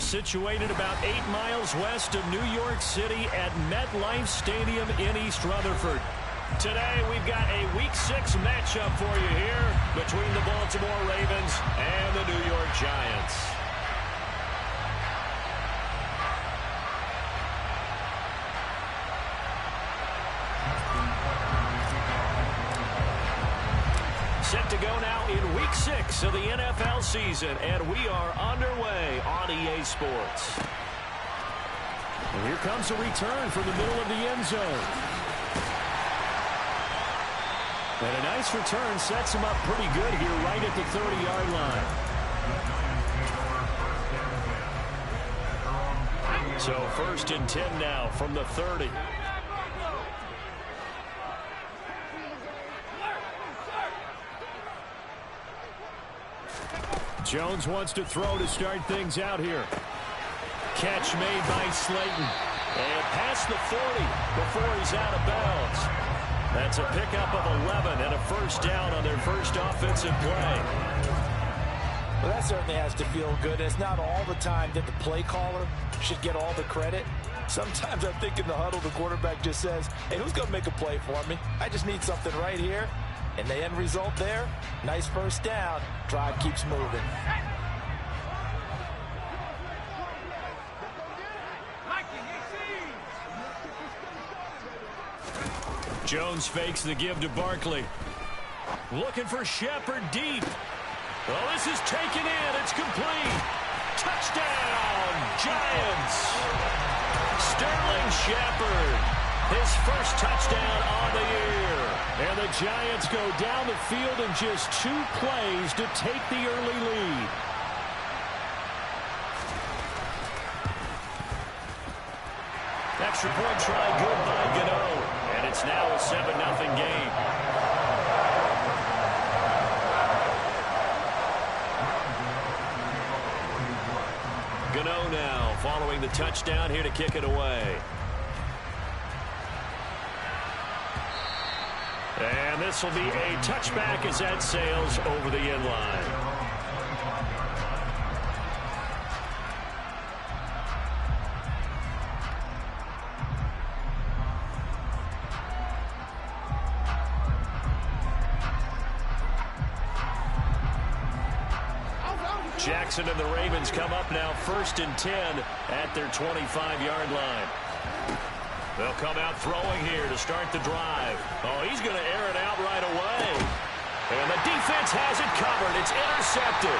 situated about 8 miles west of New York City at MetLife Stadium in East Rutherford. Today, we've got a Week 6 matchup for you here between the Baltimore Ravens and the New York Giants. Set to go now in Week 6 of the NFL season, and we are underway on EA Sports. And here comes a return from the middle of the end zone. And a nice return sets him up pretty good here right at the 30-yard line. So 1st and 10 now from the 30. Jones wants to throw to start things out here. Catch made by Slayton. And past the 40 before he's out of bounds. That's a pickup of 11 and a first down on their first offensive play. Well, that certainly has to feel good. It's not all the time that the play caller should get all the credit. Sometimes I think in the huddle, the quarterback just says, hey, who's going to make a play for me? I just need something right here. And the end result there, nice first down. Drive keeps moving. Jones fakes the give to Barkley. Looking for Shepard deep. Well, this is taken in. It's complete. Touchdown, Giants. Sterling Shepard, his first touchdown on the year. And the Giants go down the field in just 2 plays to take the early lead. Extra point try good by Gano. And it's now a 7-0 game. Gano now following the touchdown here to kick it away. And this will be a touchback as that sails over the end line. Jackson and the Ravens come up now 1st and 10 at their 25-yard line. They'll come out throwing here to start the drive. Oh, he's going to air it out right away. And the defense has it covered. It's intercepted.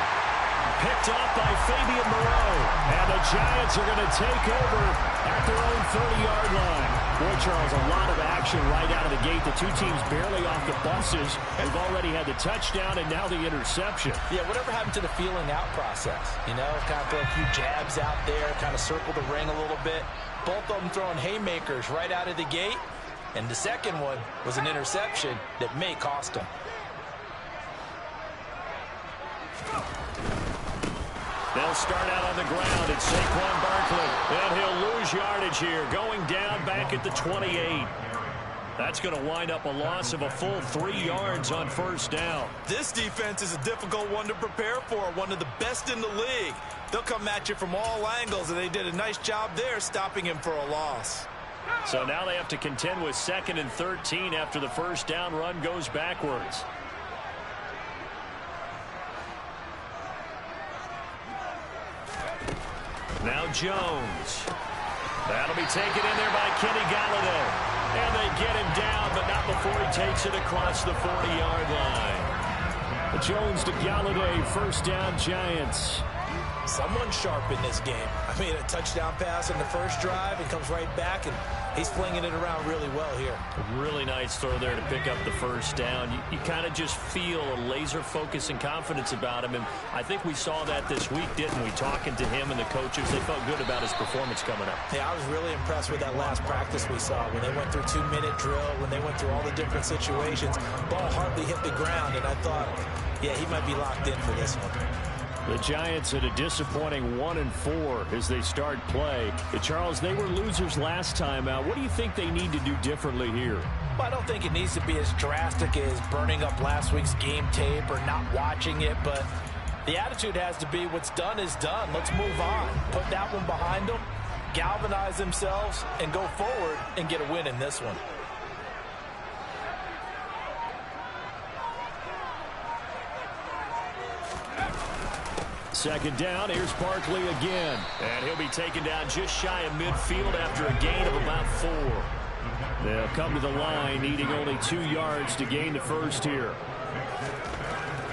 Picked off by Fabian Moreau. And the Giants are going to take over at their own 30-yard line. Boy, Charles, a lot of action right out of the gate. The two teams barely off the buses. We've already had the touchdown and now the interception. Yeah, whatever happened to the feeling out process? You know, kind of throw a few jabs out there, kind of circle the ring a little bit. Both of them throwing haymakers right out of the gate. And the second one was an interception that may cost them. They'll start out on the ground. It's Saquon Barkley. And he'll lose yardage here, going down back at the 28. That's going to wind up a loss of a full 3 yards on first down. This defense is a difficult one to prepare for, one of the best in the league. They'll come at you from all angles, and they did a nice job there stopping him for a loss. So now they have to contend with 2nd and 13 after the first down run goes backwards. Now Jones. That'll be taken in there by Kenny Galladay. And they get him down, but not before he takes it across the 40-yard line. Jones to Galladay, first down, Giants. Someone sharp in this game. I mean, a touchdown pass in the first drive, and comes right back, and he's flinging it around really well here. A really nice throw there to pick up the first down. You kind of just feel a laser focus and confidence about him, and I think we saw that this week, didn't we? Talking to him and the coaches, they felt good about his performance coming up. Yeah, I was really impressed with that last practice we saw when they went through 2-minute drill, when they went through all the different situations. Ball hardly hit the ground, and I thought, yeah, he might be locked in for this one. The Giants at a disappointing 1-4 as they start play. Charles, they were losers last time out. What do you think they need to do differently here? Well, I don't think it needs to be as drastic as burning up last week's game tape or not watching it, but The attitude has to be what's done is done. Let's move on. Put that one behind them, galvanize themselves, and go forward and get a win in this one. Second down, here's Barkley again. And he'll be taken down just shy of midfield after a gain of about 4. They'll come to the line, needing only 2 yards to gain the first here.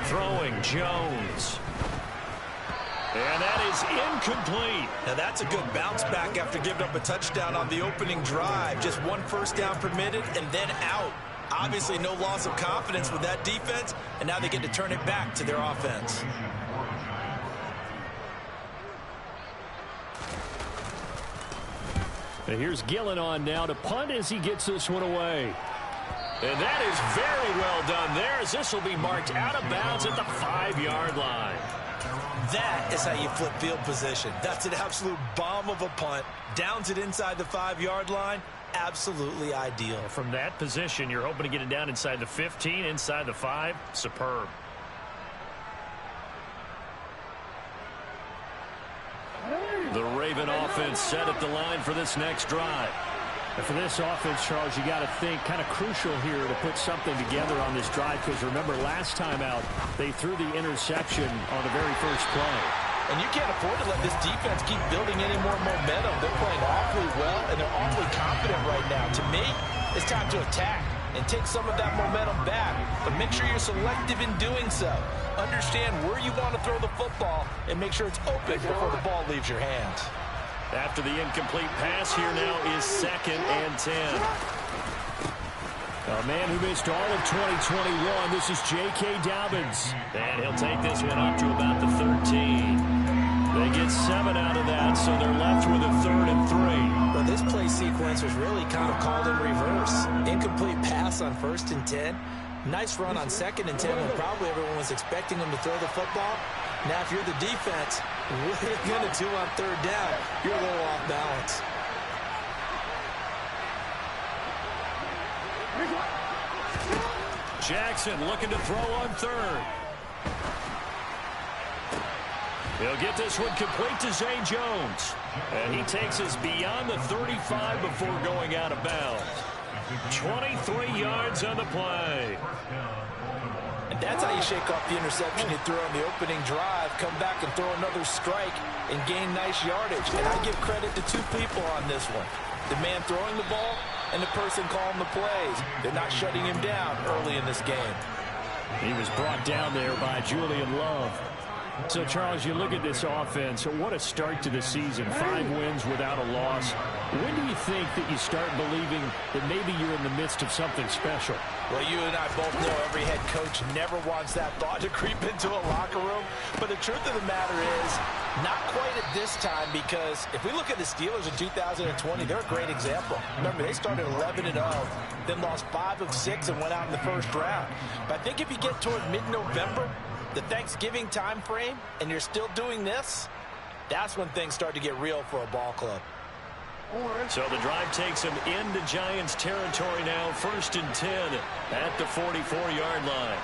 Throwing, Jones. And that is incomplete. Now that's a good bounce back after giving up a touchdown on the opening drive. Just 1 first down permitted and then out. Obviously no loss of confidence with that defense, and now they get to turn it back to their offense. And here's Gillen on now to punt as he gets this one away. And that is very well done there, as this will be marked out of bounds at the 5-yard line. That is how you flip field position. That's an absolute bomb of a punt. Downs it inside the 5-yard line. Absolutely ideal. From that position, you're hoping to get it down inside the 15, inside the 5. Superb. The Raven offense set at the line for this next drive. And for this offense, Charles, you got to think kind of crucial here to put something together on this drive, because remember last time out they threw the interception on the very first play. And you can't afford to let this defense keep building any more momentum. They're playing awfully well, and they're awfully confident right now. To me, it's time to attack and take some of that momentum back, but make sure you're selective in doing so. Understand where you want to throw the football and make sure it's open before the ball leaves your hands. After the incomplete pass, here now is 2nd and 10. A man who missed all of 2021, this is J.K. Dobbins. And he'll take this one up to about the 13. They get 7 out of that, so they're left with a 3rd and 3. Well, this play sequence was really kind of called in reverse. Incomplete pass on 1st and 10. Nice run on 2nd and 10 when probably everyone was expecting him to throw the football. Now, if you're the defense, what are you going to do on 3rd down? You're a little off balance. Jackson looking to throw on 3rd. He'll get this one complete to Zay Jones. And he takes us beyond the 35 before going out of bounds. 23 yards on the play. And that's how you shake off the interception you threw on the opening drive, come back and throw another strike and gain nice yardage. And I give credit to 2 people on this one. The man throwing the ball and the person calling the plays. They're not shutting him down early in this game. He was brought down there by Julian Love. So, Charles, you look at this offense, what a start to the season. 5 wins without a loss. When do you think that you start believing that maybe you're in the midst of something special? Well, you and I both know every head coach never wants that thought to creep into a locker room. But the truth of the matter is, not quite at this time, because if we look at the Steelers in 2020, they're a great example. Remember, they started 11-0, then lost 5 of 6 and went out in the first round. But I think if you get toward mid-November, the Thanksgiving time frame, and you're still doing this, that's when things start to get real for a ball club. So the drive takes him into Giants territory now, 1st and 10 at the 44-yard line.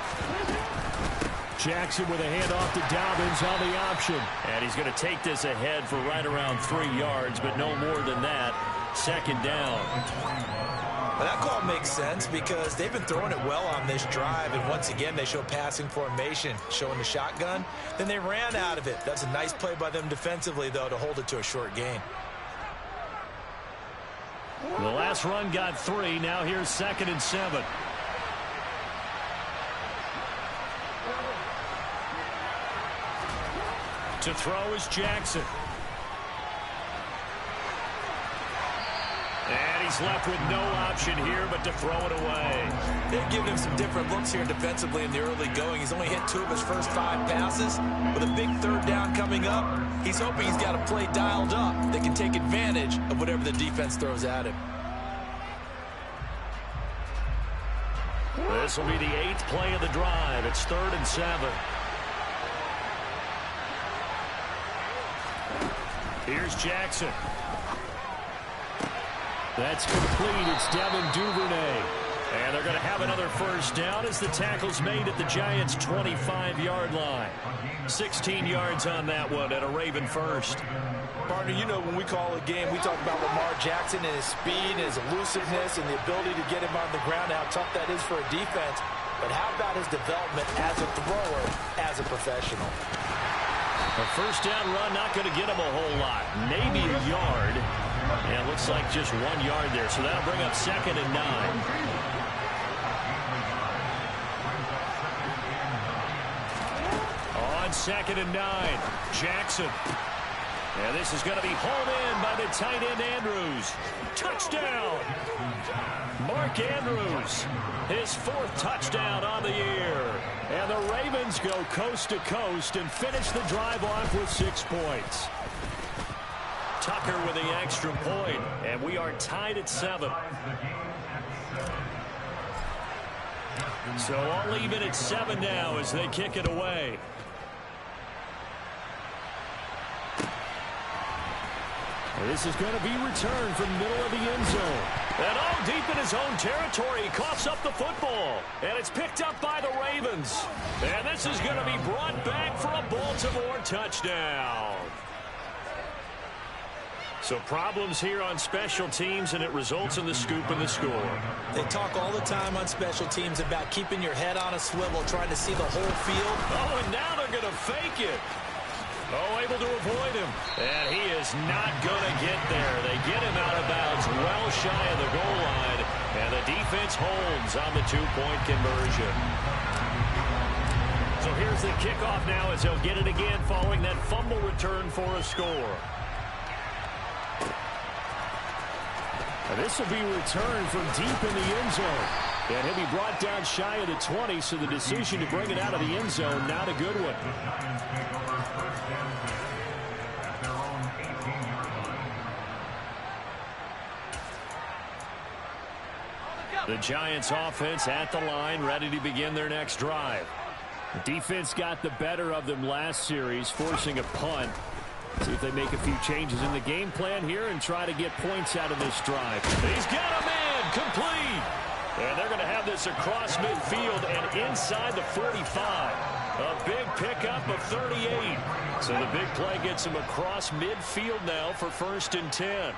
Jackson with a handoff to Dobbins on the option. And he's going to take this ahead for right around 3 yards, but no more than that. 2nd down. Well, that call makes sense because they've been throwing it well on this drive, and once again they show passing formation, showing the shotgun. Then they ran out of it. That's a nice play by them defensively, though, to hold it to a short gain. The last run got 3. Now here's 2nd and 7. To throw is Jackson. And he's left with no option here but to throw it away. They've given him some different looks here defensively in the early going. He's only hit 2 of his first 5 passes. With a big 3rd down coming up, he's hoping he's got a play dialed up that can take advantage of whatever the defense throws at him. This will be the 8th play of the drive. It's 3rd and 7. Here's Jackson. That's complete. It's Devin Duvernay. And they're going to have another first down as the tackle's made at the Giants' 25-yard line. 16 yards on that one and a Raven first. Partner, you know when we call a game, we talk about Lamar Jackson and his speed and his elusiveness and the ability to get him on the ground, how tough that is for a defense. But how about his development as a thrower, as a professional? A first down run, not going to get him a whole lot. Maybe a yard. And it looks like just 1 yard there. So that'll bring up 2nd and 9. On 2nd and 9, Jackson. And this is going to be hauled in by the tight end Andrews. Touchdown! Mark Andrews, his 4th touchdown on the year. And the Ravens go coast to coast and finish the drive off with 6 points. Tucker with the extra point, and we are tied at 7. So I'll leave it at 7 now as they kick it away. This is going to be returned from the middle of the end zone. And all deep in his own territory, he coughs up the football. And it's picked up by the Ravens. And this is going to be brought back for a Baltimore touchdown. So problems here on special teams, and it results in the scoop and the score. They talk all the time on special teams about keeping your head on a swivel, trying to see the whole field. Oh, and now they're going to fake it. Oh, able to avoid him. And he is not going to get there. They get him out of bounds well shy of the goal line. And the defense holds on the 2-point conversion. So here's the kickoff now as they'll get it again following that fumble return for a score. And this will be returned from deep in the end zone. And he'll be brought down shy of the 20, so the decision to bring it out of the end zone, not a good one. The Giants offense at the line, ready to begin their next drive. The defense got the better of them last series, forcing a punt. See if they make a few changes in the game plan here and try to get points out of this drive. He's got a man complete. And they're going to have this across midfield and inside the 45. A big pickup of 38. So the big play gets him across midfield now for 1st and 10.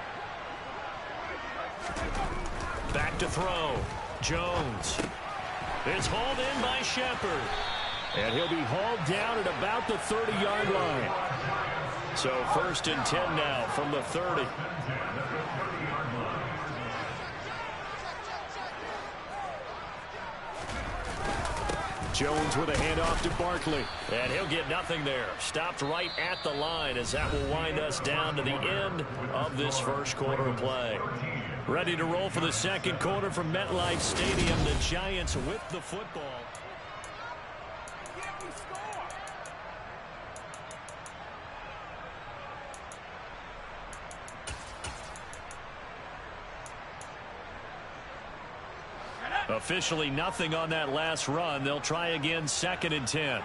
Back to throw. Jones. It's hauled in by Shepard. And he'll be hauled down at about the 30-yard line. So 1st and 10 now from the 30. Jones with a handoff to Barkley. And he'll get nothing there. Stopped right at the line as that will wind us down to the end of this first quarter of play. Ready to roll for the second quarter from MetLife Stadium. The Giants with the football. Officially nothing on that last run. They'll try again 2nd and 10.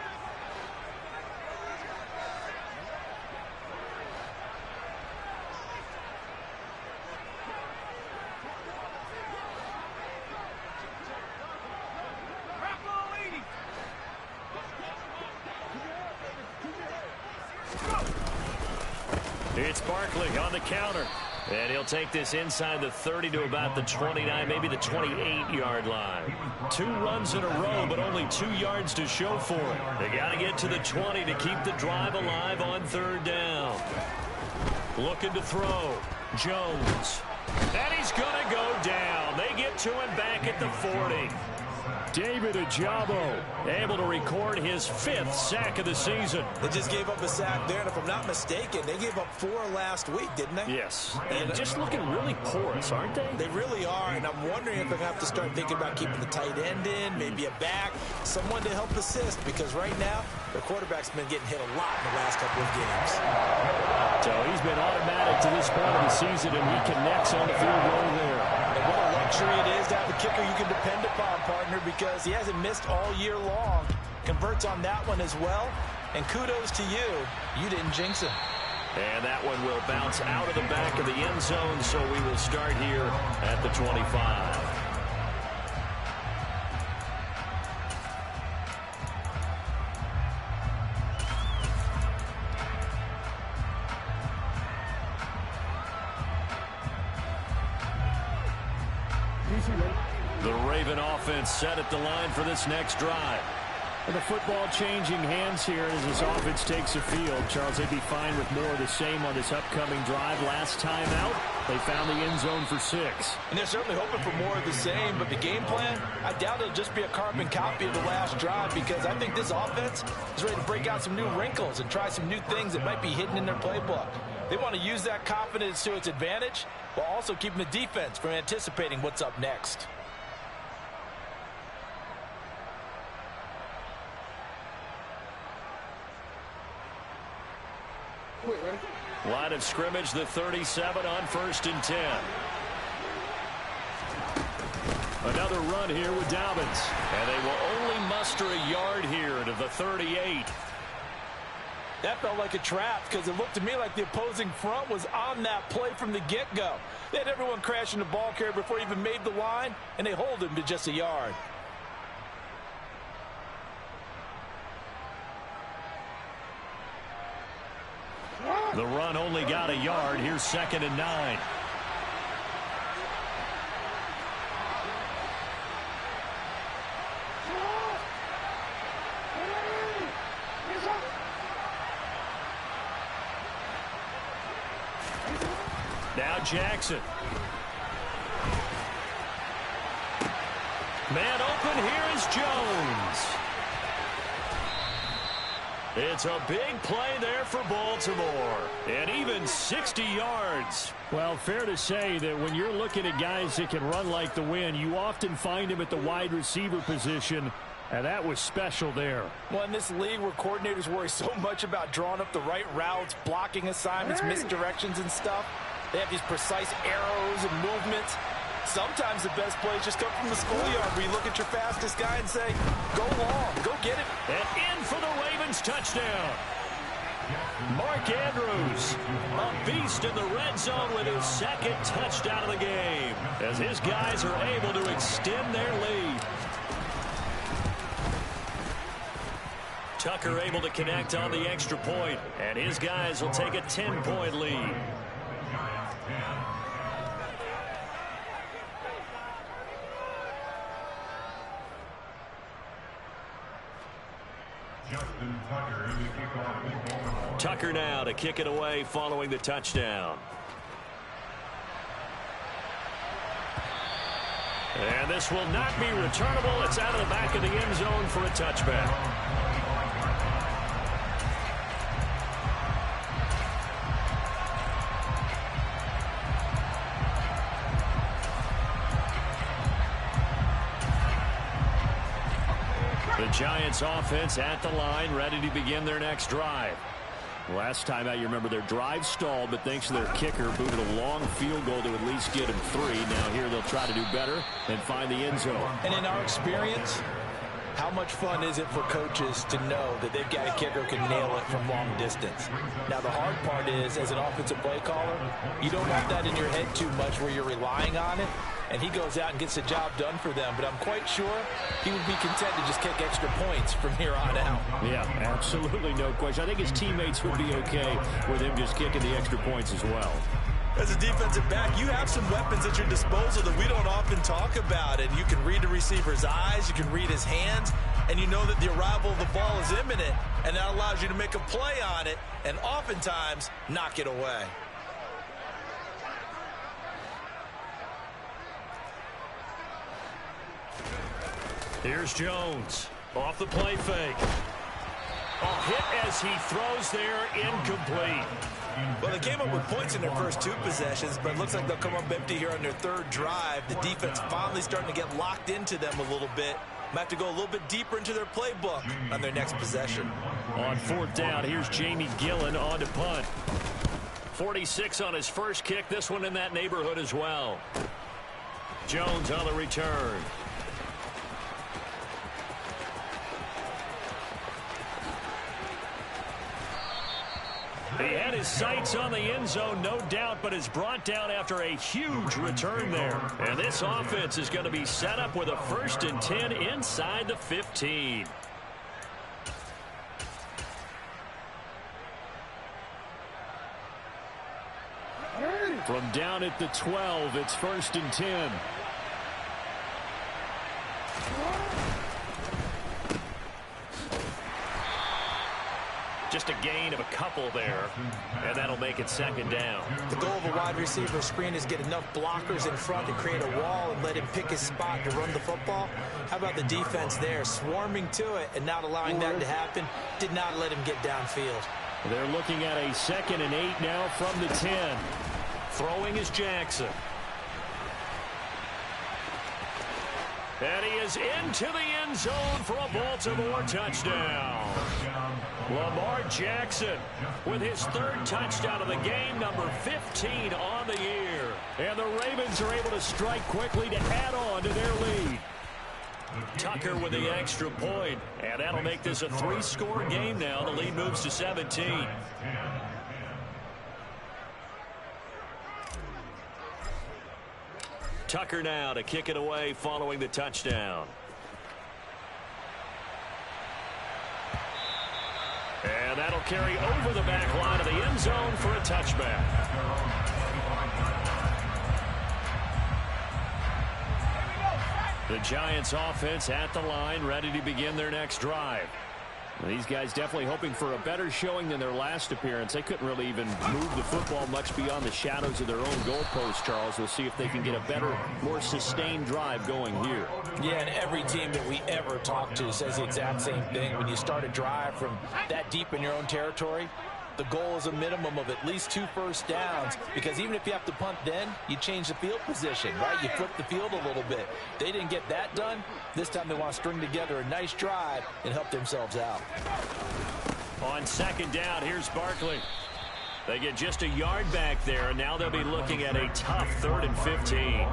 It's Barkley on the counter. And he'll take this inside the 30 to about the 29, maybe the 28-yard line. 2 runs in a row, but only 2 yards to show for it. They got to get to the 20 to keep the drive alive on 3rd down. Looking to throw. Jones. And he's going to go down. They get to him back at the 40. David Ojabo able to record his 5th sack of the season. They just gave up a sack there, and if I'm not mistaken, they gave up 4 last week, didn't they? Yes. And just looking really porous, aren't they? They really are, and I'm wondering if they're going to have to start thinking about keeping the tight end in, maybe a back, someone to help assist, because right now, the quarterback's been getting hit a lot in the last couple of games. So he's been automatic to this point of the season, and he connects on the field goal there. And what a luxury it is to have a kicker you can depend upon, partner, because he hasn't missed all year long. Converts on that one as well. And kudos to you. You didn't jinx him. And that one will bounce out of the back of the end zone, so we will start here at the 25. The Raven offense set at the line for this next drive. And the football changing hands here as this offense takes the field. Charles, they'd be fine with more of the same on this upcoming drive. Last time out, they found the end zone for 6. And they're certainly hoping for more of the same, but the game plan, I doubt it'll just be a carbon copy of the last drive, because I think this offense is ready to break out some new wrinkles and try some new things that might be hidden in their playbook. They want to use that confidence to its advantage while also keeping the defense from anticipating what's up next. Line of scrimmage, the 37 on 1st and 10. Another run here with Dobbins. And they will only muster a yard here to the 38. That felt like a trap, because it looked to me like the opposing front was on that play from the get-go. They had everyone crashing the ball carrier before he even made the line, and they hold him to just a yard. The run only got a yard. Here's 2nd and 9. Now Jackson. Man open, here is Jones. It's a big play there for Baltimore. And even 60 yards. Well, fair to say that when you're looking at guys that can run like the wind, you often find them at the wide receiver position. And that was special there. Well, in this league where coordinators worry so much about drawing up the right routes, blocking assignments, misdirections and stuff, they have these precise arrows and movements. Sometimes the best plays just come from the schoolyard, where you look at your fastest guy and say, go long, go get it. And in for the Ravens touchdown. Mark Andrews, a beast in the red zone with his 2nd touchdown of the game, as his guys are able to extend their lead. Tucker able to connect on the extra point, and his guys will take a 10-point lead. Tucker now to kick it away following the touchdown. And this will not be returnable. It's out of the back of the end zone for a touchback. The Giants offense at the line, ready to begin their next drive. Last time out, you remember their drive stalled, but thanks to their kicker, booted a long field goal to at least get him 3. Now here they'll try to do better and find the end zone. And in our experience, how much fun is it for coaches to know that they've got a kicker who can nail it from long distance? Now, the hard part is, as an offensive play caller, you don't want that in your head too much where you're relying on it, and he goes out and gets the job done for them. But I'm quite sure he would be content to just kick extra points from here on out. Yeah, absolutely no question. I think his teammates would be okay with him just kicking the extra points as well. As a defensive back, you have some weapons at your disposal that we don't often talk about. And you can read the receiver's eyes, you can read his hands, and you know that the arrival of the ball is imminent, and that allows you to make a play on it and oftentimes knock it away. Here's Jones off the play fake. A hit as he throws there, incomplete. Well, they came up with points in their first 2 possessions, but it looks like they'll come up empty here on their 3rd drive. The defense finally starting to get locked into them a little bit. Might have to go a little bit deeper into their playbook on their next possession. On 4th down, here's Jamie Gillen on to punt. 46 on his first kick, this one in that neighborhood as well. Jones on the return. He had his sights on the end zone, no doubt, but is brought down after a huge return there. And this offense is going to be set up with a 1st and 10 inside the 15. From down at the 12, it's 1st and 10. Just a gain of a couple there, and that'll make it second down. The goal of a wide receiver screen is get enough blockers in front to create a wall and let him pick his spot to run the football. How about the defense there, swarming to it and not allowing that to happen? Did not let him get downfield. They're looking at a 2nd and 8 now from the 10. Throwing is Jackson. And he is into the end zone for a Baltimore touchdown. Lamar Jackson with his 3rd touchdown of the game, number 15 on the year. And the Ravens are able to strike quickly to add on to their lead. Tucker with the extra point, and that'll make this a 3-score game now. The lead moves to 17. Tucker now to kick it away following the touchdown. And that'll carry over the back line of the end zone for a touchback. The Giants offense at the line, ready to begin their next drive. These guys definitely hoping for a better showing than their last appearance. They couldn't really even move the football much beyond the shadows of their own goalpost, Charles. We'll see if they can get a better, more sustained drive going here. Yeah, and every team that we ever talk to says the exact same thing. When you start a drive from that deep in your own territory, the goal is a minimum of at least 2 first downs, because even if you have to punt then, you change the field position, right? You flip the field a little bit. They didn't get that done. This time they want to string together a nice drive and help themselves out. On 2nd down, here's Barkley. They get just a yard back there, and now they'll be looking at a tough 3rd and 15.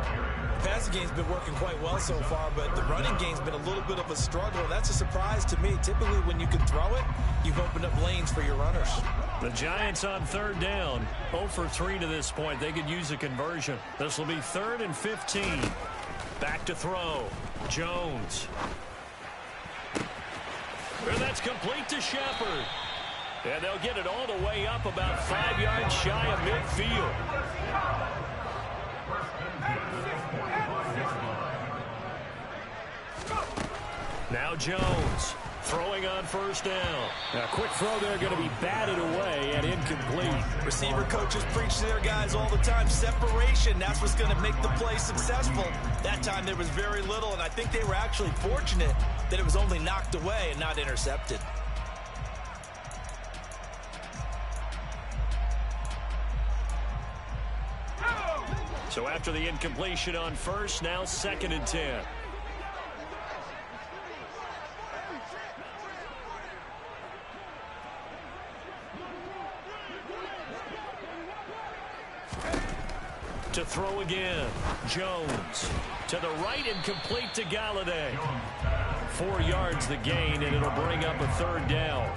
The passing game's been working quite well so far, but the running game's been a little bit of a struggle. That's a surprise to me. Typically, when you can throw it, you've opened up lanes for your runners. The Giants on 3rd down, 0 for 3 to this point. They could use a conversion. This will be 3rd and 15. Back to throw. Jones. And that's complete to Shepard. And they'll get it all the way up about 5 yards shy of midfield. Now Jones throwing on 1st down. A quick throw there, going to be batted away and incomplete. Receiver coaches preach to their guys all the time. Separation, that's what's going to make the play successful. That time there was very little, and I think they were actually fortunate that it was only knocked away and not intercepted. So after the incompletion on 1st, now 2nd and 10. To throw again. Jones to the right and complete to Galladay. 4 yards the gain, and it'll bring up a 3rd down.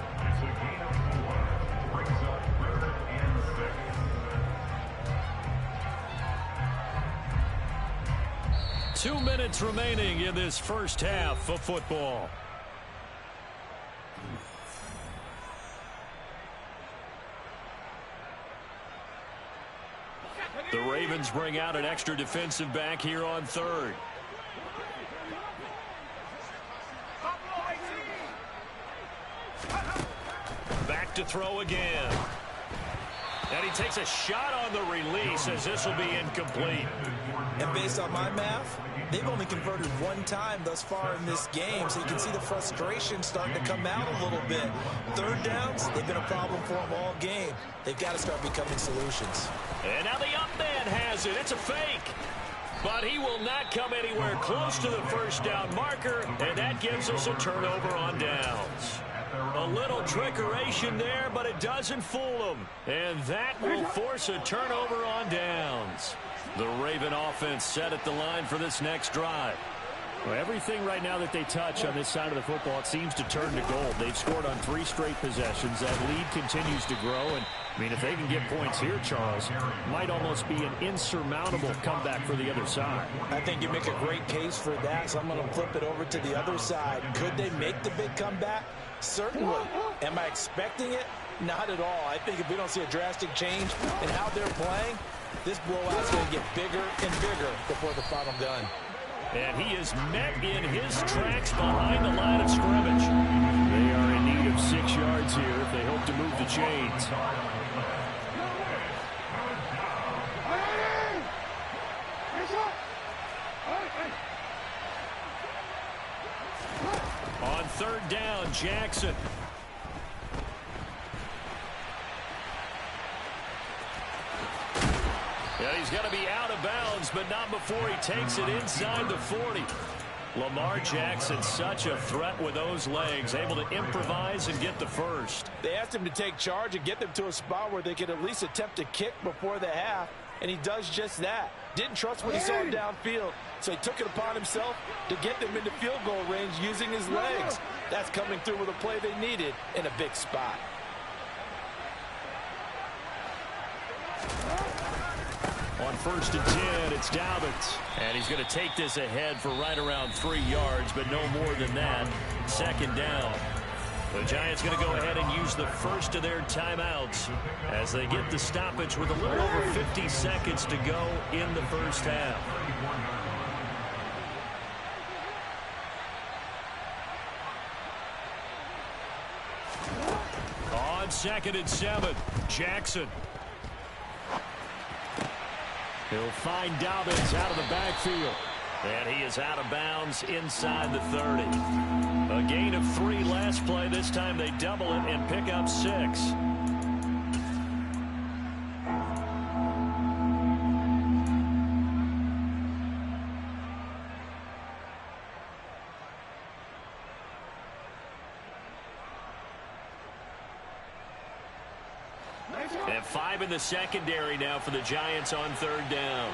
Two minutes remaining in this first half of football. The Ravens bring out an extra defensive back here on 3rd. Back to throw again. And he takes a shot on the release as this will be incomplete. And based on my math, they've only converted 1 time thus far in this game, so you can see the frustration starting to come out a little bit. 3rd downs, they've been a problem for them all game. They've got to start becoming solutions. And now the up man has it. It's a fake. But he will not come anywhere close to the 1st down marker, and that gives us a turnover on downs. A little trickeration there, but it doesn't fool them. And that will force a turnover on downs. The Raven offense set at the line for this next drive. Well, everything right now that they touch on this side of the football, it seems to turn to gold. They've scored on 3 straight possessions. That lead continues to grow. And, I mean, if they can get points here, Charles, might almost be an insurmountable comeback for the other side. I think you make a great case for that, so I'm going to flip it over to the other side. Could they make the big comeback? Certainly. Am I expecting it? Not at all. I think if we don't see a drastic change in how they're playing, this blowout's going to get bigger and bigger before the final gun. And he is met in his tracks behind the line of scrimmage. They are in need of 6 yards here if they hope to move the chains. On third down, Jackson. Yeah, he's going to be out of bounds, but not before he takes it inside the 40. Lamar Jackson, such a threat with those legs, able to improvise and get the first. They asked him to take charge and get them to a spot where they could at least attempt to kick before the half, and he does just that. Didn't trust what he saw downfield, so he took it upon himself to get them into field goal range using his legs. That's coming through with a play they needed in a big spot. On first and 10, it's Dobbins. And he's going to take this ahead for right around 3 yards, but no more than that. Second down. The Giants going to go ahead and use the first of their timeouts as they get the stoppage with a little over 50 seconds to go in the first half. On second and 7, Jackson. He'll find Dobbins out of the backfield. And he is out of bounds inside the 30. A gain of 3 last play. This time they double it and pick up 6. And 5 in the secondary now for the Giants on third down.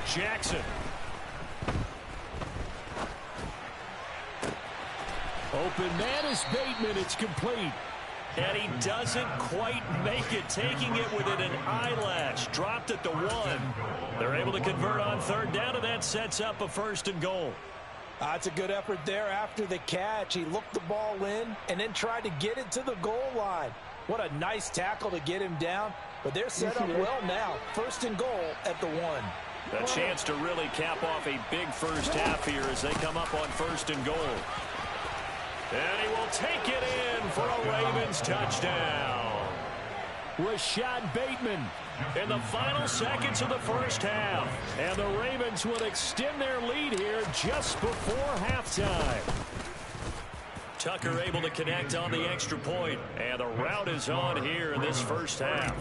Jackson. Open man is Bateman. It's complete. And he doesn't quite make it, taking it within an eyelash. Dropped at the 1. They're able to convert on third down, and that sets up a first and goal. That's a good effort there after the catch. He looked the ball in and then tried to get it to the goal line. What a nice tackle to get him down. But they're set up well now. First and goal at the 1. A chance to really cap off a big first half here as they come up on first and goal. And he will take it in for a Ravens touchdown. Rashad Bateman in the final seconds of the first half. And the Ravens will extend their lead here just before halftime. Tucker able to connect on the extra point. And the route is on here in this first half.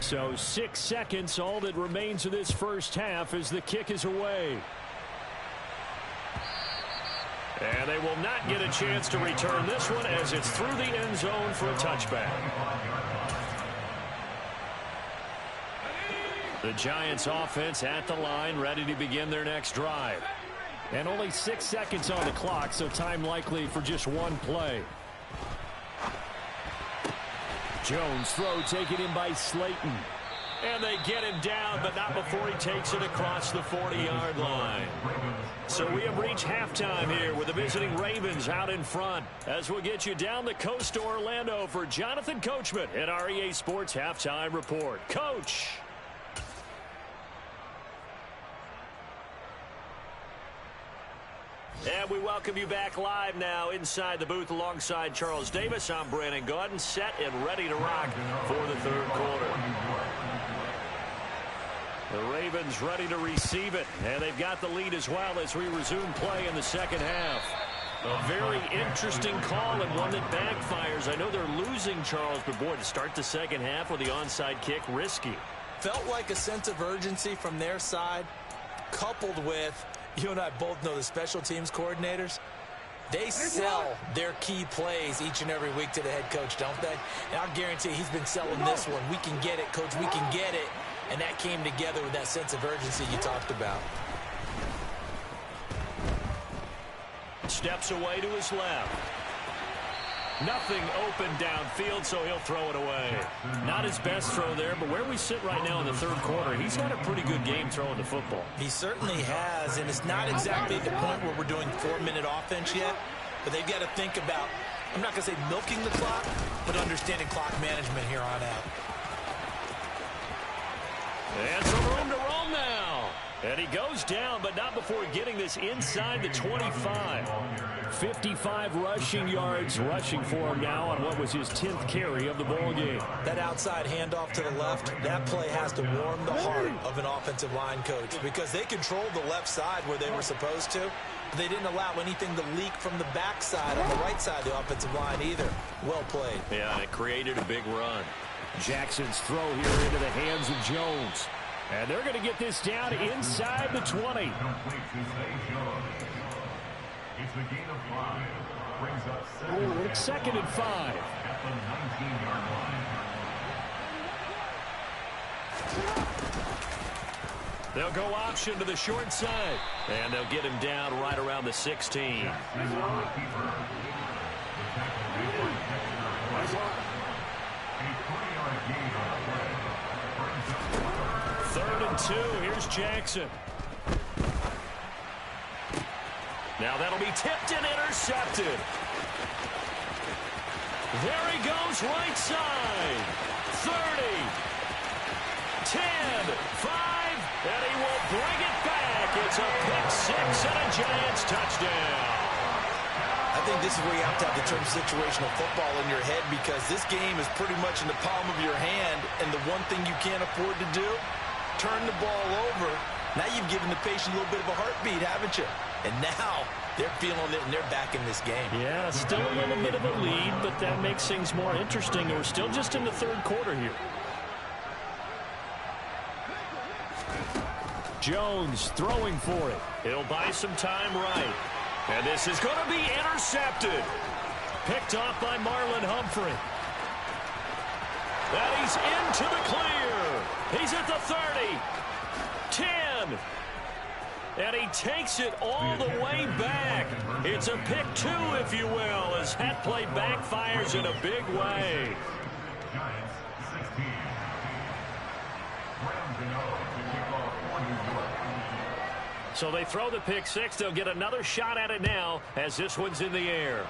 So 6 seconds, all that remains of this first half as the kick is away. And they will not get a chance to return this one as it's through the end zone for a touchback. The Giants offense at the line, ready to begin their next drive. And only 6 seconds on the clock, so time likely for just one play. Jones throw taken in by Slayton. And they get him down, but not before he takes it across the 40-yard line. So we have reached halftime here with the visiting Ravens out in front. As we'll get you down the coast to Orlando for Jonathan Coachman at our EA Sports Halftime Report. Coach. And we welcome you back live now inside the booth alongside Charles Davis. I'm Brandon Gaudin, set and ready to rock for the third quarter. The Ravens ready to receive it, and they've got the lead as well as we resume play in the second half. A very interesting call and one that backfires. I know they're losing, Charles, but boy, to start the second half with the onside kick, risky. Felt like a sense of urgency from their side, coupled with, you and I both know the special teams coordinators. They sell their key plays each and every week to the head coach, don't they? And I'll guarantee he's been selling this one. We can get it, coach. We can get it. And that came together with that sense of urgency you talked about. Steps away to his left. Nothing open downfield, so he'll throw it away. Not his best throw there, but where we sit right now in the third quarter, he's had a pretty good game throwing the football. He certainly has, and it's not exactly at the point where we're doing 4-minute offense yet, but they've got to think about, I'm not going to say milking the clock, but understanding clock management here on out. And some room to roam now. And he goes down, but not before getting this inside the 25. 55 rushing yards rushing for him now on what was his 10th carry of the ball game. That outside handoff to the left, that play has to warm the heart of an offensive line coach because they controlled the left side where they were supposed to. But they didn't allow anything to leak from the backside on the right side of the offensive line either. Well played. Yeah, and it created a big run. Jackson's throw here into the hands of Jones. And they're going to get this down inside the 20. It's the gain of 5. Brings up 2nd and 5. At the 19-yard line. They'll go option to the short side. And they'll get him down right around the 16. Third and 2. Here's Jackson. Now that'll be tipped and intercepted. There he goes, right side. 30, 10, 5, and he will bring it back. It's a pick six and a Giants touchdown. I think this is where you have to have the term situational football in your head because this game is pretty much in the palm of your hand, and the one thing you can't afford to do, turn the ball over. Now you've given the patient a little bit of a heartbeat, haven't you? And now they're feeling it, and they're back in this game. Yeah, still a little bit of a lead, but that makes things more interesting. We're still just in the third quarter here. Jones throwing for it. He'll buy some time right. And this is going to be intercepted. Picked off by Marlon Humphrey. And he's into the clear. He's at the 30. 10. And he takes it all the way back. It's a pick 2, if you will, as that play backfires in a big way. Giants 16. Rams and 0 to kick off for New York. So they throw the pick 6. They'll get another shot at it now as this one's in the air.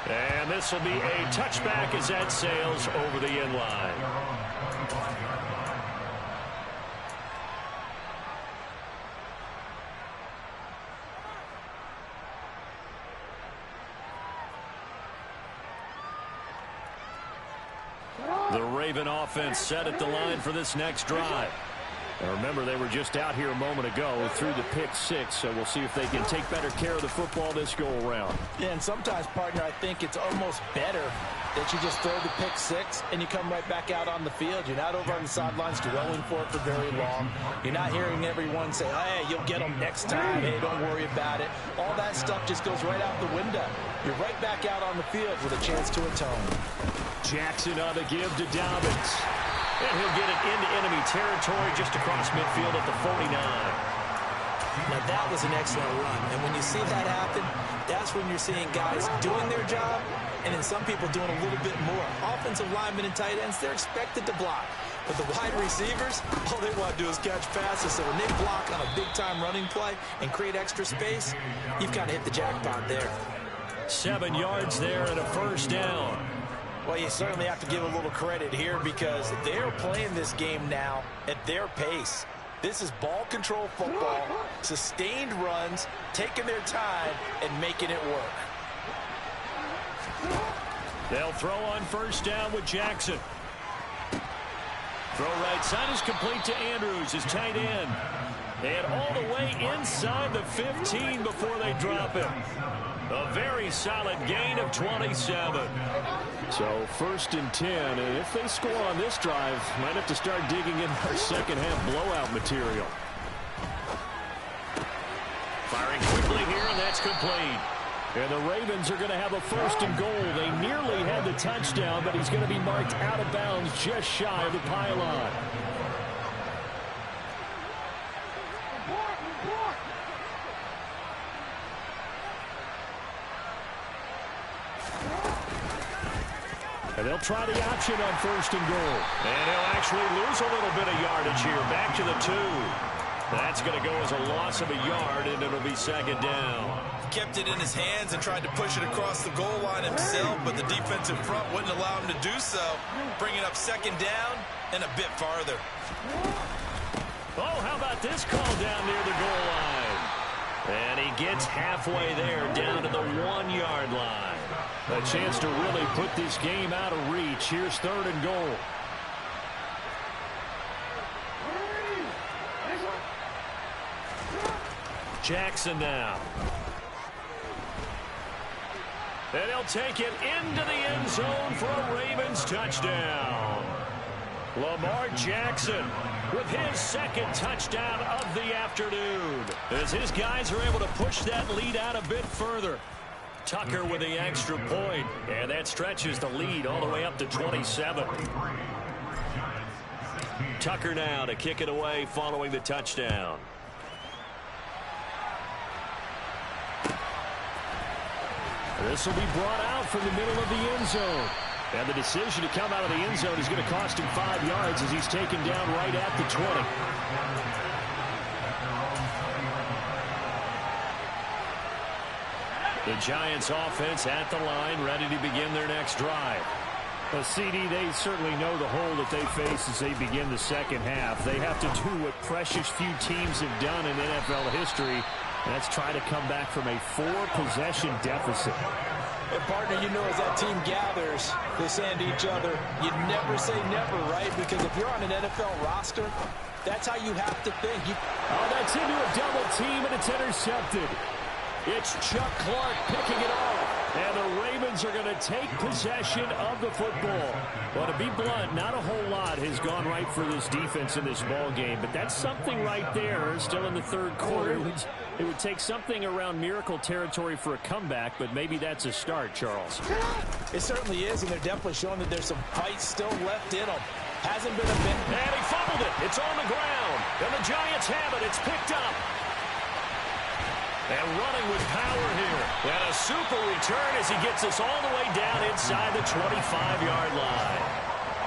And this will be a touchback as that sails over the end line. The Raven offense set at the line for this next drive. And remember, they were just out here a moment ago through the pick 6, so we'll see if they can take better care of the football this go-around. Yeah, and sometimes, partner, I think it's almost better that you just throw the pick 6 and you come right back out on the field. You're not over on the sidelines dwelling for it for very long. You're not hearing everyone say, hey, you'll get them next time. Hey, don't worry about it. All that stuff just goes right out the window. You're right back out on the field with a chance to atone. Jackson on the give to Dobbins. And he'll get it into enemy territory just across midfield at the 49. Now that was an excellent run, and when you see that happen, that's when you're seeing guys doing their job, and then some people doing a little bit more. Offensive linemen and tight ends, they're expected to block. But the wide receivers, all they want to do is catch passes. So when they block on a big-time running play and create extra space, you've kind of hit the jackpot there. 7 yards there and a first down. Well, you certainly have to give a little credit here because they're playing this game now at their pace. This is ball control football, sustained runs, taking their time, and making it work. They'll throw on first down with Jackson. Throw right side is complete to Andrews, his tight end. And all the way inside the 15 before they drop him. A very solid gain of 27. So 1st and 10, and if they score on this drive, might have to start digging in our second half blowout material. Firing quickly here, and that's complete. And the Ravens are going to have a 1st and goal. They nearly had the touchdown, but he's going to be marked out of bounds just shy of the pylon. And they'll try the option on 1st and goal. And he'll actually lose a little bit of yardage here. Back to the 2. That's going to go as a loss of a yard, and it'll be second down. Kept it in his hands and tried to push it across the goal line himself, but the defensive front wouldn't allow him to do so. Bringing up second down and a bit farther. Oh, how about this call down near the goal line? And he gets halfway there, down to the 1-yard line. A chance to really put this game out of reach. Here's third and goal. Jackson now. And he'll take it into the end zone for a Ravens touchdown. Lamar Jackson with his second touchdown of the afternoon, as his guys are able to push that lead out a bit further. Tucker with the extra point, and that stretches the lead all the way up to 27. Tucker now to kick it away following the touchdown. This will be brought out from the middle of the end zone. And the decision to come out of the end zone is going to cost him 5 yards as he's taken down right at the 20. The Giants offense at the line, ready to begin their next drive. Well, CD, they certainly know the hole that they face as they begin the second half. They have to do what precious few teams have done in NFL history. That's try to come back from a 4-possession deficit. And partner, you know, as that team gathers, they say to each other, you never say never, right? Because if you're on an NFL roster, that's how you have to think. Oh, that's into a double team, and it's intercepted. It's Chuck Clark picking it off. And the Ravens are going to take possession of the football. Well, to be blunt, not a whole lot has gone right for this defense in this ball game, but that's something right there. Still in the third quarter. It would take something around miracle territory for a comeback, but maybe that's a start, Charles. It certainly is, and they're definitely showing that there's some fight still left in them. Hasn't been a bit. And he fumbled it. It's on the ground. And the Giants have it. It's picked up. And running with power here. And a super return as he gets us all the way down inside the 25-yard line.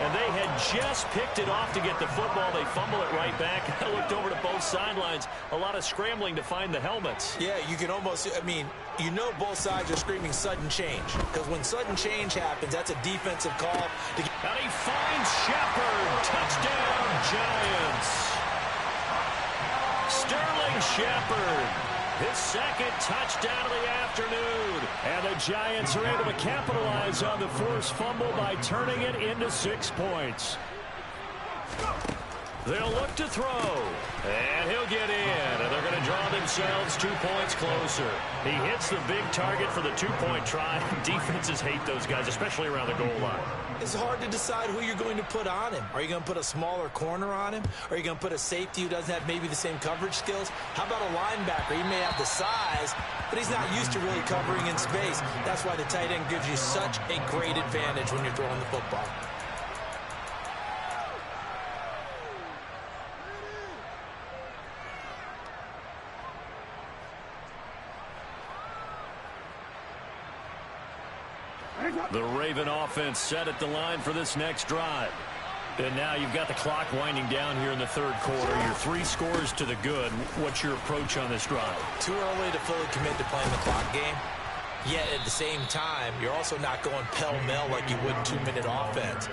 And they had just picked it off to get the football. They fumble it right back. I looked over to both sidelines. A lot of scrambling to find the helmets. Yeah, you can almost, I mean, you know both sides are screaming sudden change. Because when sudden change happens, that's a defensive call. And he finds Shepard. Touchdown, Giants. Sterling Shepard. His second touchdown of the afternoon. And the Giants are able to capitalize on the forced fumble by turning it into 6 points. They'll look to throw. And he'll get in. And they're going to draw themselves 2 points closer. He hits the big target for the 2-point try. Defenses hate those guys, especially around the goal line. It's hard to decide who you're going to put on him. Are you going to put a smaller corner on him? Are you going to put a safety who doesn't have maybe the same coverage skills? How about a linebacker? He may have the size, but he's not used to really covering in space. That's why the tight end gives you such a great advantage when you're throwing the football. The Raven offense set at the line for this next drive. And now you've got the clock winding down here in the third quarter. You're 3 scores to the good. What's your approach on this drive? Too early to fully commit to playing the clock game. Yet at the same time, you're also not going pell-mell like you would 2-minute offense.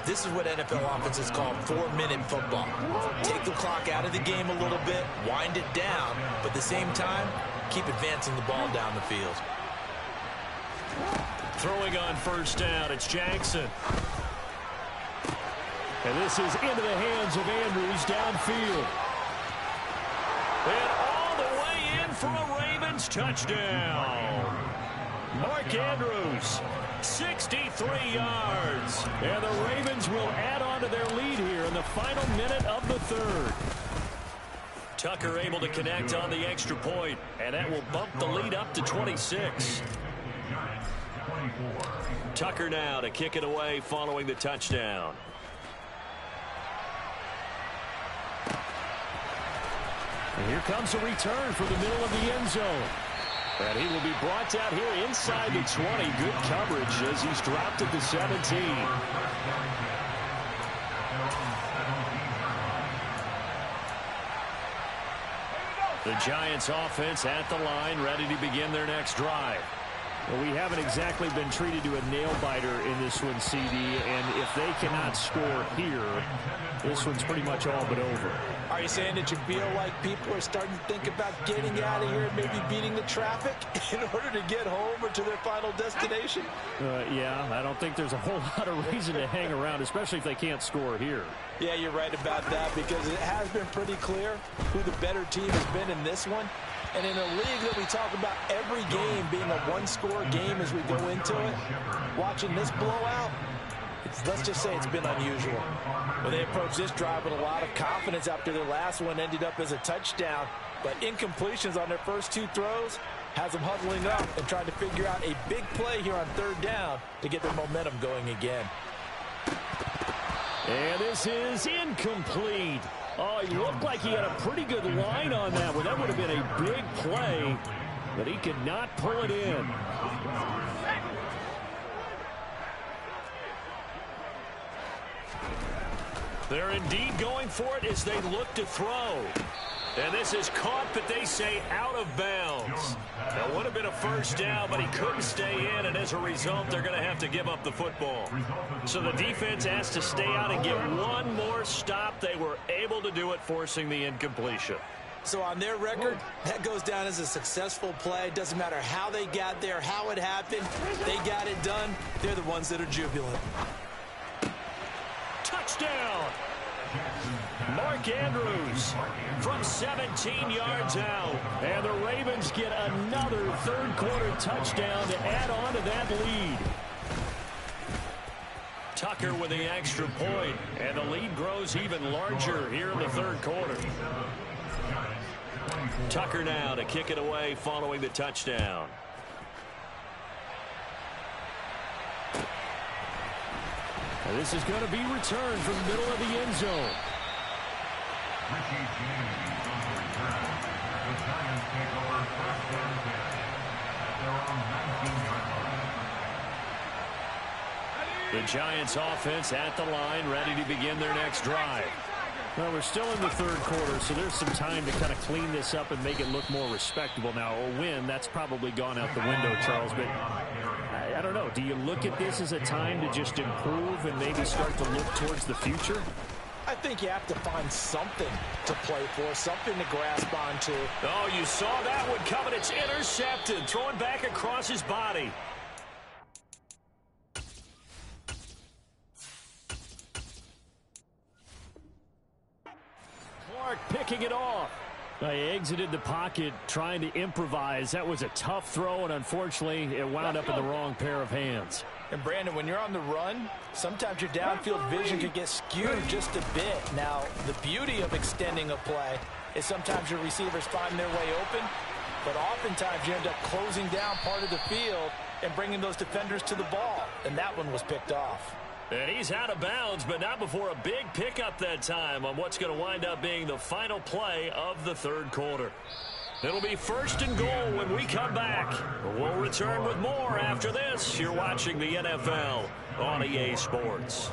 This is what NFL offenses call 4-minute football. Take the clock out of the game a little bit, wind it down, but at the same time, keep advancing the ball down the field. Throwing on first down, it's Jackson. And this is into the hands of Andrews downfield. And all the way in for a Ravens touchdown. Mark Andrews, 63 yards. And the Ravens will add on to their lead here in the final minute of the third. Tucker able to connect on the extra point, and that will bump the lead up to 26. Tucker now to kick it away following the touchdown. And here comes a return for the middle of the end zone. And he will be brought out here inside the 20. Good coverage as he's dropped at the 17. The Giants offense at the line, ready to begin their next drive. Well, we haven't exactly been treated to a nail-biter in this one, CD, and if they cannot score here, this one's pretty much all but over. Are you saying that you feel like people are starting to think about getting out of here and maybe beating the traffic in order to get home or to their final destination? Yeah, I don't think there's a whole lot of reason to hang around, especially if they can't score here. Yeah, you're right about that, because it has been pretty clear who the better team has been in this one. And in a league that we talk about every game being a one-score game as we go into it, watching this blowout, let's just say it's been unusual. Well, they approached this drive with a lot of confidence after their last one ended up as a touchdown. But incompletions on their first two throws has them huddling up and trying to figure out a big play here on third down to get their momentum going again. And this is incomplete. Oh, he looked like he had a pretty good line on that one. That would have been a big play, but he could not pull it in. They're indeed going for it as they look to throw. And this is caught, but they say out of bounds. That would have been a first down, but he couldn't stay in, and as a result, they're going to have to give up the football. So the defense has to stay out and get one more stop. They were able to do it, forcing the incompletion. So on their record, that goes down as a successful play. Doesn't matter how they got there, how it happened. They got it done. They're the ones that are jubilant. Touchdown! Mark Andrews from 17 yards out. And the Ravens get another third-quarter touchdown to add on to that lead. Tucker with the extra point, and the lead grows even larger here in the third quarter. Tucker now to kick it away following the touchdown. And this is going to be returned from the middle of the end zone. The Giants offense at the line, ready to begin their next drive. Well, we're still in the third quarter, so there's some time to kind of clean this up and make it look more respectable. Now, a win, that's probably gone out the window, Charles, but I don't know. Do you look at this as a time to just improve and maybe start to look towards the future? I think you have to find something to play for, something to grasp onto. Oh, you saw that one coming. It's intercepted, throwing back across his body. Clark picking it off. They exited the pocket trying to improvise. That was a tough throw, and unfortunately, it wound up in the wrong pair of hands. And Brandon, when you're on the run, sometimes your downfield vision can get skewed just a bit. Now, the beauty of extending a play is sometimes your receivers find their way open, but oftentimes you end up closing down part of the field and bringing those defenders to the ball, and that one was picked off. And he's out of bounds, but not before a big pickup that time on what's going to wind up being the final play of the third quarter. It'll be first and goal when we come back. We'll return with more after this. You're watching the NFL on EA Sports.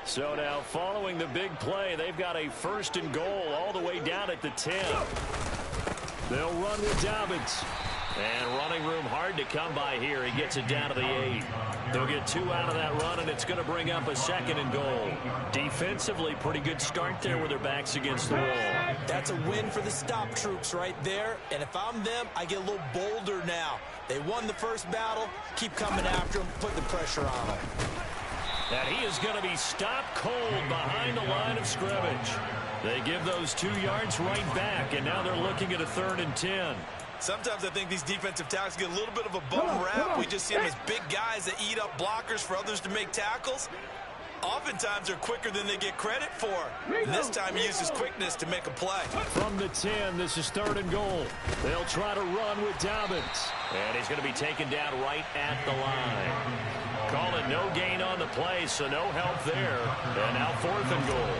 So now following the big play, they've got a first and goal all the way down at the 10. They'll run with Dobbins. And running room hard to come by here. He gets it down to the 8. They'll get 2 out of that run, and it's going to bring up a second and goal. Defensively, pretty good start there with their backs against the wall. That's a win for the stop troops right there. And if I'm them, I get a little bolder now. They won the first battle. Keep coming after them. Put the pressure on them. And he is going to be stopped cold behind the line of scrimmage. They give those 2 yards right back, and now they're looking at a 3rd and 10. Sometimes I think these defensive tackles get a little bit of a bum rap. We just see them as big guys that eat up blockers for others to make tackles. Oftentimes they're quicker than they get credit for. And this time he uses quickness to make a play. From the 10, this is 3rd and goal. They'll try to run with Dobbins. And he's going to be taken down right at the line. Call it no gain on the play, so no help there. And now 4th and goal.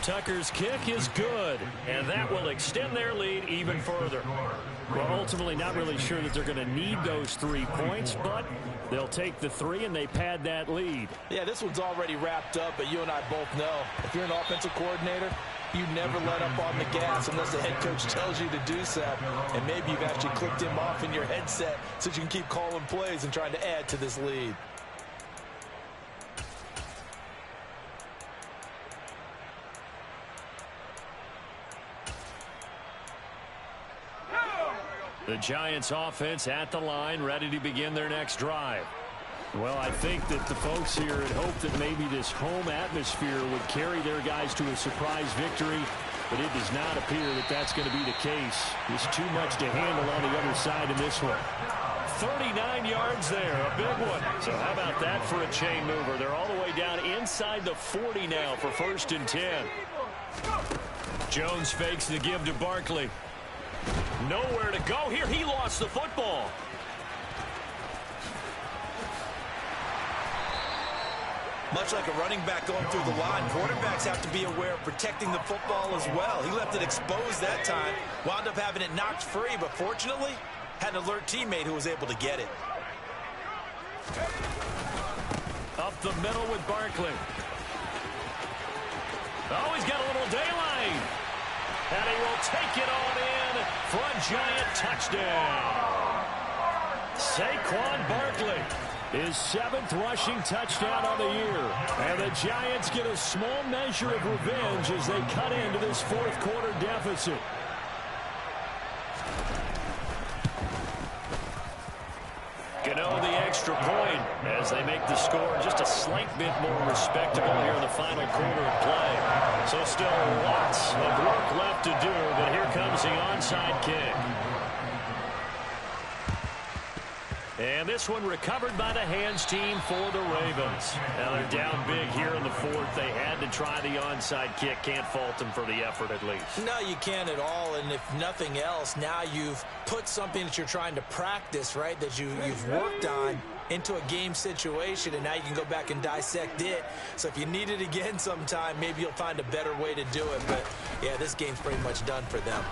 Tucker's kick is good, and that will extend their lead even further. Well, ultimately not really sure that they're going to need those 3 points, but they'll take the 3 and they pad that lead. Yeah, this one's already wrapped up, but you and I both know if you're an offensive coordinator, you never let up on the gas unless the head coach tells you to do so. And maybe you've actually clicked him off in your headset so you can keep calling plays and trying to add to this lead. The Giants offense at the line, ready to begin their next drive. Well, I think that the folks here had hoped that maybe this home atmosphere would carry their guys to a surprise victory, but it does not appear that that's going to be the case. There's too much to handle on the other side in this one. 39 yards there, a big one. So how about that for a chain mover? They're all the way down inside the 40 now for 1st and 10. Jones fakes the give to Barkley. Nowhere to go here. He lost the football. Much like a running back going through the line, quarterbacks have to be aware of protecting the football as well. He left it exposed that time, wound up having it knocked free, but fortunately, had an alert teammate who was able to get it. Up the middle with Barkley. Oh, he's got a little daylight. And he will take it on in for a Giant touchdown. Saquon Barkley, his 7th rushing touchdown on the year. And the Giants get a small measure of revenge as they cut into this 4th quarter deficit. Gano the extra point as they make the score just a slight bit more respectable here in the final quarter of play. So still lots of work left to do, but here comes the onside kick. And this one recovered by the hands team for the Ravens. Now they're down big here in the 4th. They had to try the onside kick. Can't fault them for the effort at least. No, you can't at all. And if nothing else, now you've put something that you're trying to practice, right, that you've worked on into a game situation, and now you can go back and dissect it. So if you need it again sometime, maybe you'll find a better way to do it. But, yeah, this game's pretty much done for them.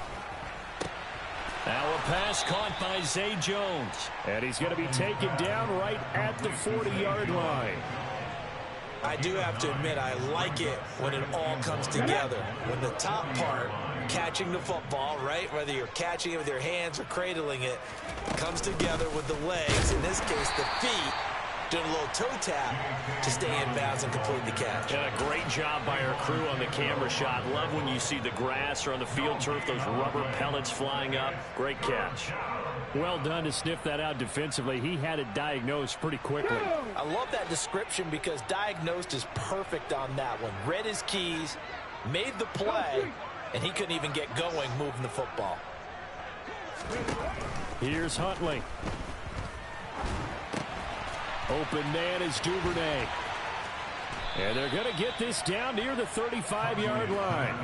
Now a pass caught by Zay Jones. And he's going to be taken down right at the 40-yard line. I do have to admit, I like it when it all comes together. When the top part, catching the football, right, whether you're catching it with your hands or cradling it, comes together with the legs, in this case the feet, doing a little toe tap to stay in bounds and complete the catch. And a great job by our crew on the camera shot. Love when you see the grass or on the field turf, those rubber pellets flying up. Great catch. Well done to sniff that out defensively. He had it diagnosed pretty quickly. I love that description because diagnosed is perfect on that one. Read his keys, made the play, and he couldn't even get going moving the football. Here's Huntley. Open man is Duvernay. And they're going to get this down near the 35-yard line.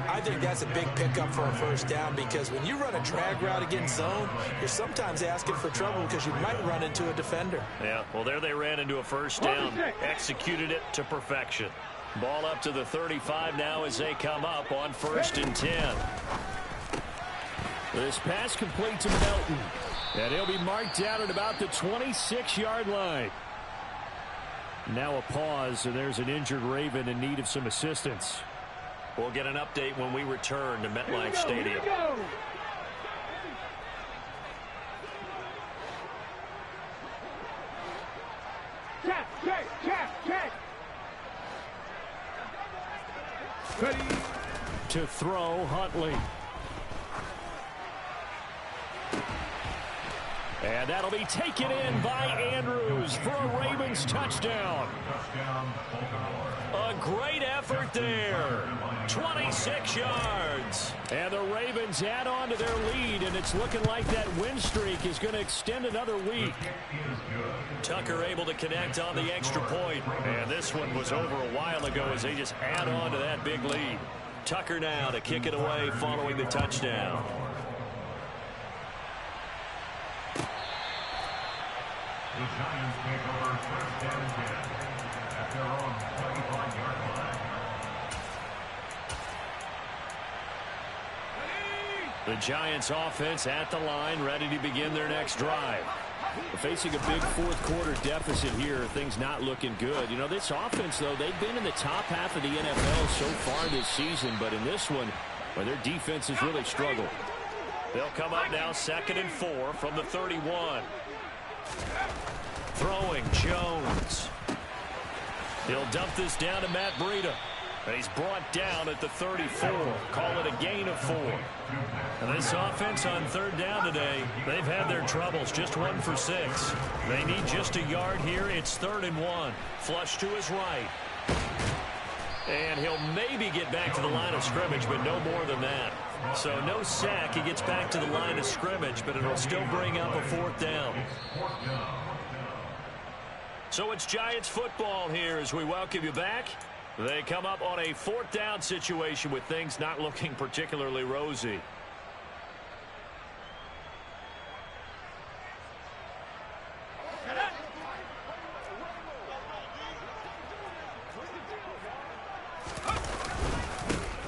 I think that's a big pickup for a 1st down because when you run a drag route against zone, you're sometimes asking for trouble because you might run into a defender. Yeah, well, there they ran into a 1st down. Executed it to perfection. Ball up to the 35 now as they come up on 1st and 10. This pass complete to Melton. And he'll be marked down at about the 26-yard line. Now a pause, and there's an injured Raven in need of some assistance. We'll get an update when we return to MetLife Stadium. Check. Ready to throw, Huntley. And that'll be taken in by Andrews for a Ravens touchdown. A great effort there. 26 yards. And the Ravens add on to their lead, and it's looking like that win streak is going to extend another week. Tucker able to connect on the extra point. And this one was over a while ago as they just add on to that big lead. Tucker now to kick it away following the touchdown. The Giants take over 1st and 10 at their own 25-yard line. The Giants offense at the line, ready to begin their next drive. Facing a big fourth-quarter deficit here, things not looking good. You know, this offense, though, they've been in the top half of the NFL so far this season, but in this one, well, their defense has really struggled. They'll come up now 2nd and 4 from the 31. Throwing Jones. He'll dump this down to Matt Breida. He's brought down at the 34. Call it a gain of 4. And this offense on 3rd down today, they've had their troubles. Just 1 for 6. They need just a yard here. It's 3rd and 1. Flush to his right. And he'll maybe get back to the line of scrimmage, but no more than that. So no sack. He gets back to the line of scrimmage, but it'll still bring up a 4th down. So it's Giants football here as we welcome you back. They come up on a 4th down situation with things not looking particularly rosy.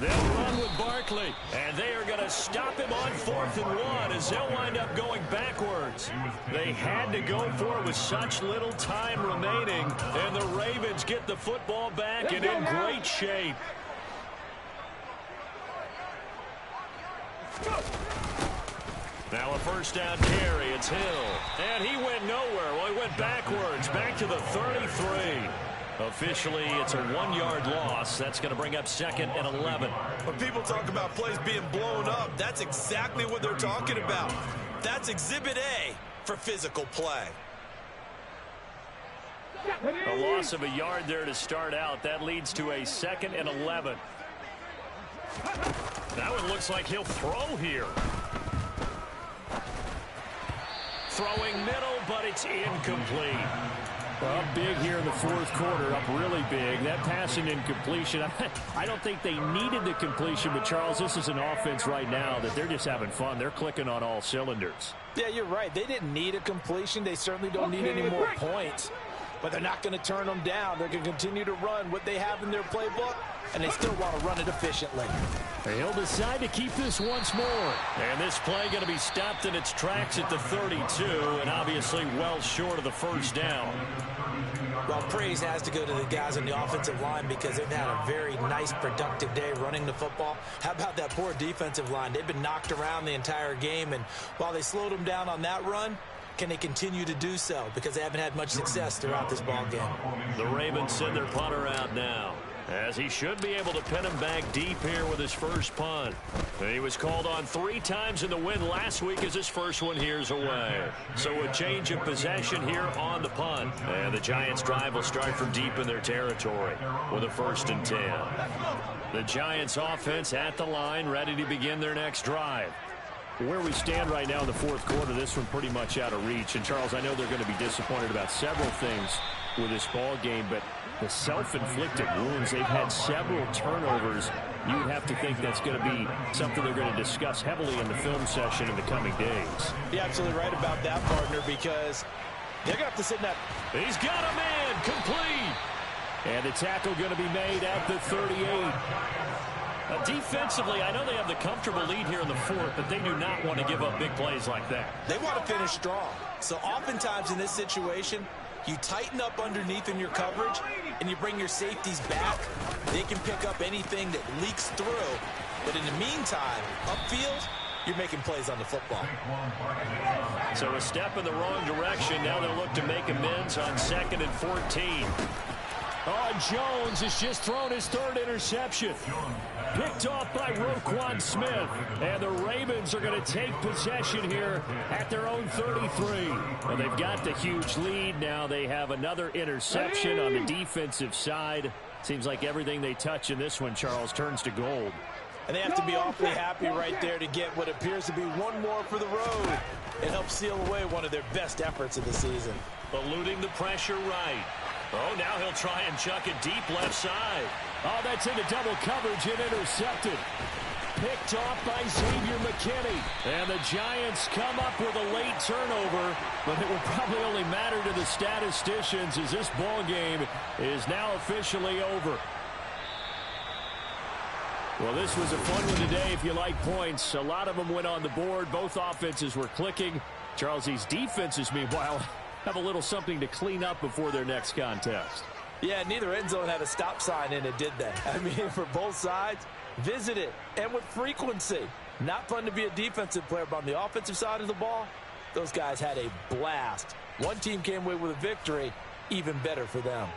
They'll run with Barkley, and they are going to stop him on 4th and 1 as they'll wind up going backwards. They had to go for it with such little time remaining, and the Ravens get the football back and in great shape. Now a 1st down carry. It's Hill, and he went nowhere. Well, he went backwards, back to the 33. Officially, it's a 1-yard loss. That's going to bring up 2nd and 11. When people talk about plays being blown up, that's exactly what they're talking about. That's Exhibit A for physical play. A loss of a yard there to start out. That leads to a 2nd and 11. Now it looks like he'll throw here. Throwing middle, but it's incomplete. Well, big here in the 4th quarter, up really big. That pass and incompletion, I don't think they needed the completion, but Charles, this is an offense right now that they're just having fun. They're clicking on all cylinders. Yeah, you're right. They didn't need a completion. They certainly don't need any more points. But they're not going to turn them down. They're going to continue to run what they have in their playbook, and they still want to run it efficiently. He'll decide to keep this once more. And this play going to be stopped in its tracks at the 32, and obviously well short of the 1st down. Well, praise has to go to the guys on the offensive line because they've had a very nice, productive day running the football. How about that poor defensive line? They've been knocked around the entire game, and while they slowed them down on that run, can they continue to do so? Because they haven't had much success throughout this ball game. The Ravens send their punter out now, as he should be able to pin him back deep here with his first punt. He was called on 3 times in the win last week as his first one here's away. So a change of possession here on the punt. And the Giants drive will start from deep in their territory with a 1st and 10. The Giants offense at the line, ready to begin their next drive. Where we stand right now in the 4th quarter, this one pretty much out of reach. And, Charles, I know they're going to be disappointed about several things with this ball game, but the self-inflicted wounds, they've had several turnovers. You would have to think that's going to be something they're going to discuss heavily in the film session in the coming days. You're absolutely right about that, partner, because they're going to have to sit in that. He's got a man complete. And the tackle going to be made at the 38. Defensively, I know they have the comfortable lead here in the 4th, but they do not want to give up big plays like that. They want to finish strong. So oftentimes in this situation, you tighten up underneath in your coverage, and you bring your safeties back. They can pick up anything that leaks through. But in the meantime, upfield, you're making plays on the football. So a step in the wrong direction. Now they'll look to make amends on 2nd and 14. Oh, Jones has just thrown his 3rd interception. Picked off by Roquan Smith. And the Ravens are going to take possession here at their own 33. Well, they've got the huge lead. Now they have another interception on the defensive side. Seems like everything they touch in this one, Charles, turns to gold. And they have to be awfully happy right there to get what appears to be one more for the road and help seal away one of their best efforts of the season. Eluding the pressure right. Oh, now he'll try and chuck it deep left side. Oh, that's into double coverage and intercepted. Picked off by Xavier McKinney. And the Giants come up with a late turnover, but it will probably only matter to the statisticians as this ball game is now officially over. Well, this was a fun one today if you like points. A lot of them went on the board. Both offenses were clicking. Charles, these defenses, meanwhile, have a little something to clean up before their next contest. Yeah, neither end zone had a stop sign in it, did they? I mean, for both sides, visit it, and with frequency. Not fun to be a defensive player, but on the offensive side of the ball, those guys had a blast. One team came away with a victory, even better for them.